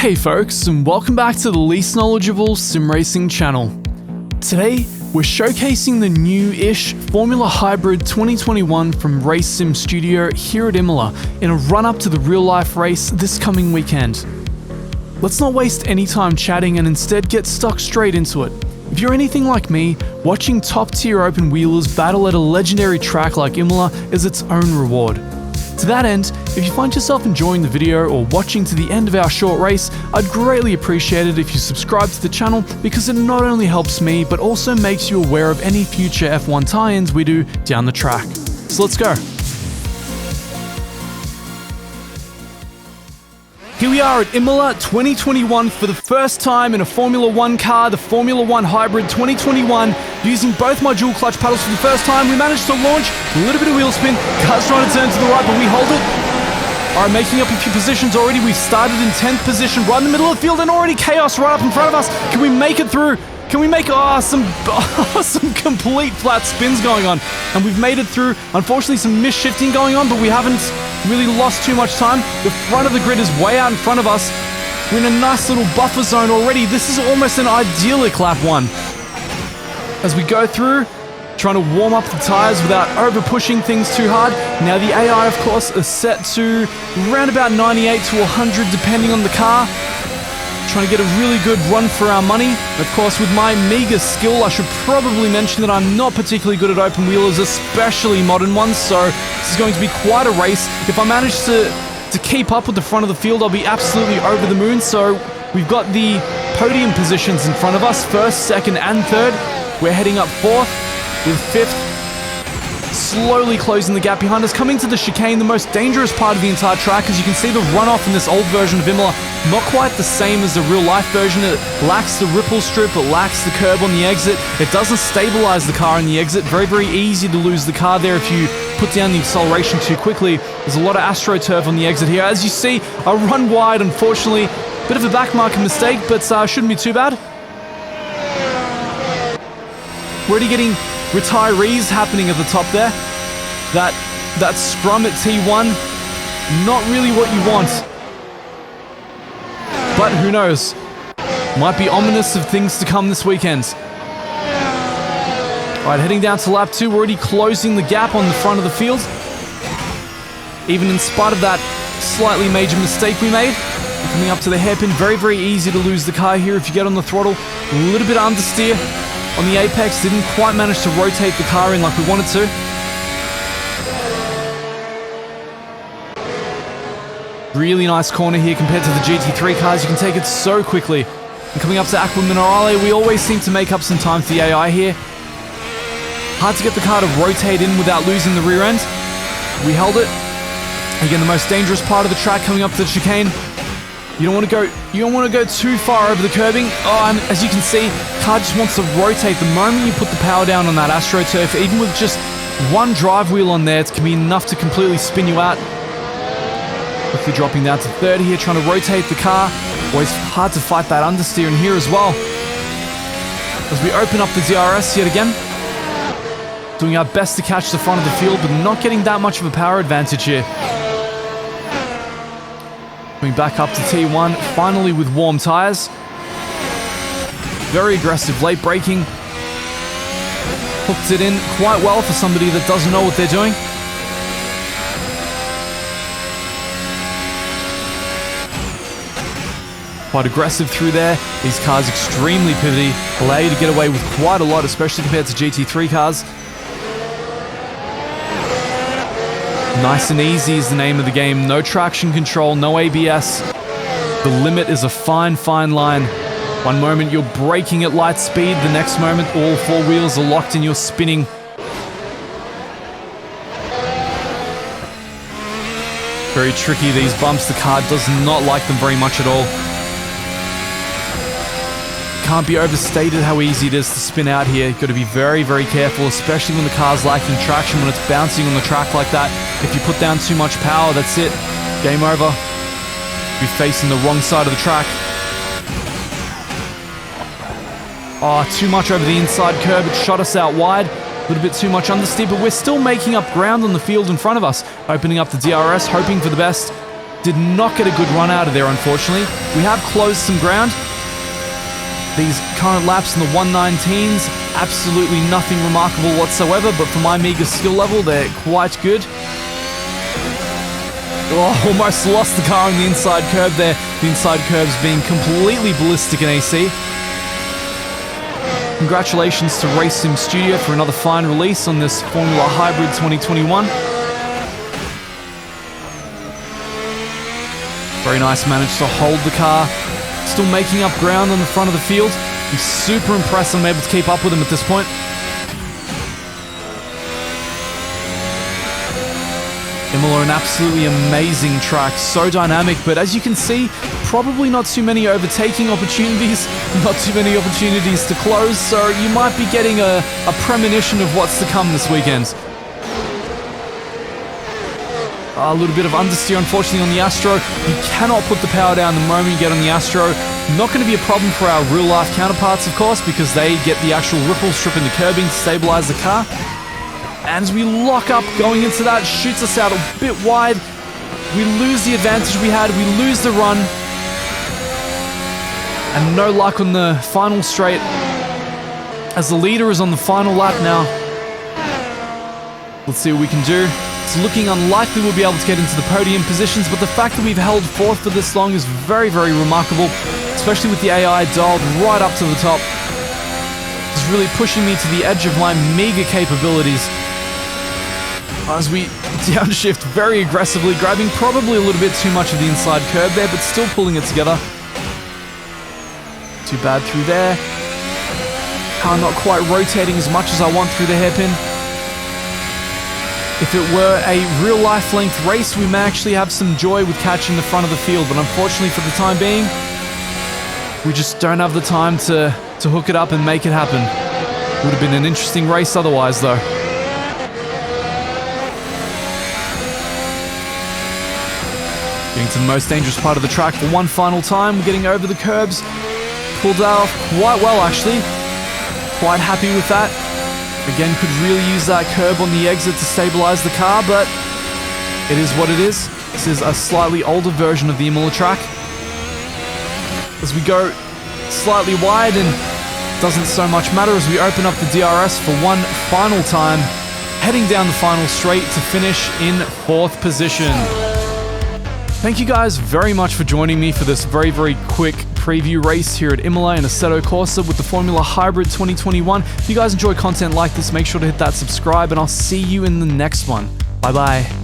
Hey folks, and welcome back to the least knowledgeable sim racing channel. Today, we're showcasing the new-ish Formula Hybrid 2021 from Race Sim Studio here at Imola in a run-up to the real-life race this coming weekend. Let's not waste any time chatting and instead get stuck straight into it. If you're anything like me, watching top-tier open-wheelers battle at a legendary track like Imola is its own reward. To that end, if you find yourself enjoying the video or watching to the end of our short race, I'd greatly appreciate it if you subscribe to the channel because it not only helps me, but also makes you aware of any future F1 tie-ins we do down the track. So let's go. Here we are at Imola 2021 for the first time in a Formula 1 car, the Formula 1 Hybrid 2021. Using both my dual clutch pedals for the first time, we managed to launch, a little bit of wheel spin, car's trying to turn to the right, but we hold it. Alright, making up a few positions already. We've started in 10th position, right in the middle of the field, and already chaos right up in front of us. Can we make it through? Can we make some complete flat spins going on? And we've made it through. Unfortunately, some mis-shifting going on, but we haven't really lost too much time. The front of the grid is way out in front of us. We're in a nice little buffer zone already. This is almost an idyllic lap one. As we go through, trying to warm up the tires without over-pushing things too hard. Now the AI, of course, is set to around about 98 to 100, depending on the car. Trying to get a really good run for our money. Of course, with my meager skill, I should probably mention that I'm not particularly good at open wheelers, especially modern ones, so this is going to be quite a race. If I manage to keep up with the front of the field, I'll be absolutely over the moon. So we've got the podium positions in front of us, first, second, and third. We're heading up fourth with fifth, slowly closing the gap behind us, coming to the chicane, the most dangerous part of the entire track. As you can see, the runoff in this old version of Imola, not quite the same as the real-life version. It lacks the ripple strip, it lacks the curb on the exit, it doesn't stabilize the car in the exit. Very, very easy to lose the car there if you put down the acceleration too quickly. There's a lot of AstroTurf on the exit here. As you see, I run wide, unfortunately. Bit of a backmarker mistake, but shouldn't be too bad. We're already getting retirees happening at the top there. That scrum at T1, not really what you want. But who knows? Might be ominous of things to come this weekend. Alright, heading down to lap 2, we're already closing the gap on the front of the field. Even in spite of that slightly major mistake we made. Coming up to the hairpin, very, very easy to lose the car here if you get on the throttle. A little bit understeer on the apex, didn't quite manage to rotate the car in like we wanted to. Really nice corner here compared to the GT3 cars. You can take it so quickly. And coming up to Aqua Minerale, we always seem to make up some time for the AI here. Hard to get the car to rotate in without losing the rear end. We held it. Again, the most dangerous part of the track coming up to the chicane. You don't want to go too far over the curbing. Oh, and as you can see, car just wants to rotate. The moment you put the power down on that AstroTurf, even with just one drive wheel on there, it can be enough to completely spin you out. Quickly dropping down to third here, trying to rotate the car. Always hard to fight that understeer in here as well. As we open up the DRS yet again. Doing our best to catch the front of the field, but not getting that much of a power advantage here. Coming back up to T1, finally with warm tires. Very aggressive late braking. Hooked it in quite well for somebody that doesn't know what they're doing. Quite aggressive through there. These cars extremely pivoty, allow you to get away with quite a lot, especially compared to GT3 cars. Nice and easy is the name of the game. No traction control, no ABS. The limit is a fine, fine line. One moment you're braking at light speed, the next moment all four wheels are locked and you're spinning. Very tricky, these bumps. The car does not like them very much at all. Can't be overstated how easy it is to spin out here. You've got to be very, very careful, especially when the car's lacking traction, when it's bouncing on the track like that. If you put down too much power, that's it. Game over. You're facing the wrong side of the track. Oh, too much over the inside curb. It shot us out wide. A little bit too much understeer, but we're still making up ground on the field in front of us. Opening up the DRS, hoping for the best. Did not get a good run out of there, unfortunately. We have closed some ground. These current laps in the 119s, absolutely nothing remarkable whatsoever, but for my meager skill level, they're quite good. Oh, almost lost the car on the inside curb there. The inside curb's being completely ballistic in AC. Congratulations to Race Sim Studio for another fine release on this Formula Hybrid 2021. Very nice, managed to hold the car. Still making up ground on the front of the field. I'm super impressed I'm able to keep up with him at this point. Imola, an absolutely amazing track, so dynamic, but as you can see, probably not too many overtaking opportunities, not too many opportunities to close, so you might be getting a premonition of what's to come this weekend. A little bit of understeer, unfortunately, on the Astro. You cannot put the power down the moment you get on the Astro. Not going to be a problem for our real-life counterparts, of course, because they get the actual ripple strip in the curbing to stabilize the car. And as we lock up going into that, shoots us out a bit wide. We lose the advantage we had. We lose the run. And no luck on the final straight, as the leader is on the final lap now. Let's see what we can do. It's looking unlikely we'll be able to get into the podium positions, but the fact that we've held fourth for this long is very, very remarkable, especially with the AI dialed right up to the top. It's really pushing me to the edge of my meager capabilities. As we downshift very aggressively, grabbing probably a little bit too much of the inside curb there, but still pulling it together. Too bad through there. Car not quite rotating as much as I want through the hairpin. If it were a real life length race, we may actually have some joy with catching the front of the field, but unfortunately for the time being, we just don't have the time to hook it up and make it happen. Would have been an interesting race otherwise, though. Getting to the most dangerous part of the track for one final time. We're getting over the curbs. Pulled that off quite well, actually. Quite happy with that. Again, could really use that curb on the exit to stabilize the car, but it is what it is. This is a slightly older version of the Imola track. As we go slightly wide, and doesn't so much matter as we open up the DRS for one final time, heading down the final straight to finish in fourth position. Thank you guys very much for joining me for this very, very quick preview race here at Imola in Assetto Corsa with the Formula Hybrid 2021. If you guys enjoy content like this, make sure to hit that subscribe, and I'll see you in the next one. Bye bye.